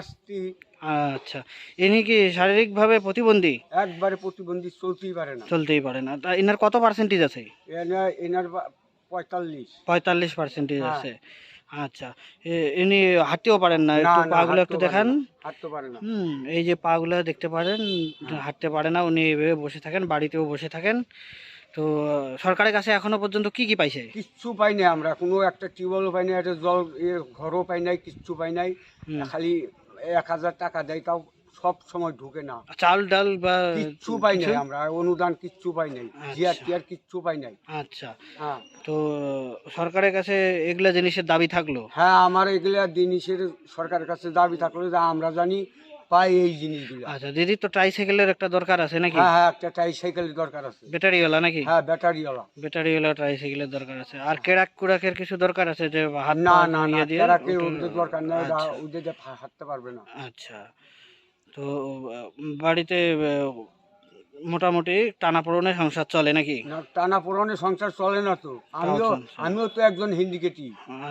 আসছি। আচ্ছা, ইনি কি শারীরিকভাবে প্রতিবন্ধী? একবারে প্রতিবন্ধী, চলতেই পারে না। চলতেই পারে না। তা এনার কত পার্সেন্টেজ আছে? এনার 45। 45% হ্যাঁ। আছে। আচ্ছা, ইনি হাঁটতেও পারেন না, না একটু না, পাগুলো একটু হাঁটতেও পারে দেখান। না, হাঁটতে পারে না। এই যে পাগুলো দেখতে পারেন, হ্যাঁ। হাঁটতে পারে না, উনি এভাবে বসে থাকেন, বাড়িতেও বসে থাকেন। তো সরকারের কাছে এখনো পর্যন্ত কি কি পাইছে? কিচ্ছু পাই নাই আমরা, কোনো একটা টিউবওয়েলও পাই নাই, একটা জল ঘরও পাই নাই, কিচ্ছু পাই নাই। হুম। খালি 1,000 টাকা দেয়, তাও সব সময় ঢুকে না। চাল ডাল বা কিচ্ছু পাই কিছু? নাই আমরা, অনুদান কিচ্ছু পাই নাই, জিয়ার আচ্ছা। টিয়ার কিচ্ছু পাই নাই। আচ্ছা, হ্যাঁ। তো সরকারের কাছে এগুলা জিনিসের দাবি থাকলো। হ্যাঁ, আমার এগুলা জিনিসের সরকারের কাছে দাবি থাকলে যা আমরা জানি পাই এই জিনিসগুলা। আচ্ছা, দিদি তো ট্রাইসাইকেলের একটা দরকার আছে নাকি? হ্যাঁ হ্যাঁ, একটা ট্রাইসাইকেলের দরকার আছে। ব্যাটারিওয়ালা নাকি? হ্যাঁ, ব্যাটারিওয়ালা। ব্যাটারিওয়ালা ট্রাইসাইকেলের দরকার আছে। আর কেরাক কুরাকের কিছু দরকার আছে, যে হাত না পা না না, ইয়ে দিয়ে ক্যারাকে ওটা? ওদের দরকার নেই, ওরা আচ্ছা। ওদের দিয়ে হাঁটতে পারবে না। আচ্ছা, তো বাড়িতে মোটামুটি টানাপোড়েনে সংসার চলে নাকি? না, টানা পোড়ানো সংসার চলে না তো। তাও আমিও চলছে। আমিও তো একজন হিন্ডিকেটি।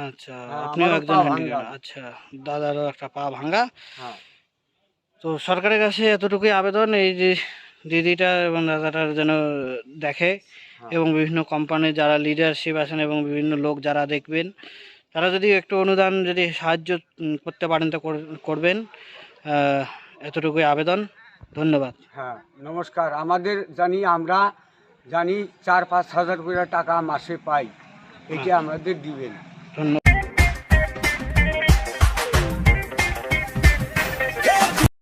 আচ্ছা, হ্যাঁ, আপনিও আমারও পা একজন ভাঙ্গা। হ্যান্ডিক্যাপ। আচ্ছা, দাদারও একটা পা ভাঙা। হ্যাঁ। তো সরকারের কাছে এতটুকুই আবেদন, এই যে দিদিটা এবং দাদাটার যেন দেখে, হ্যাঁ। এবং বিভিন্ন কোম্পানির যারা লিডারশিপ আছেন এবং বিভিন্ন লোক যারা দেখবেন, তারা যদি একটু অনুদান, যদি সাহায্য করতে পারেন তো করবেন। এতটুকুই আবেদন। ধন্যবাদ। হ্যাঁ, নমস্কার। আমরা জানি 4-5 হাজার করে টাকা মাসে পাই, এটা আচ্ছা, আমাদের দিবেন। ধন্যবাদ।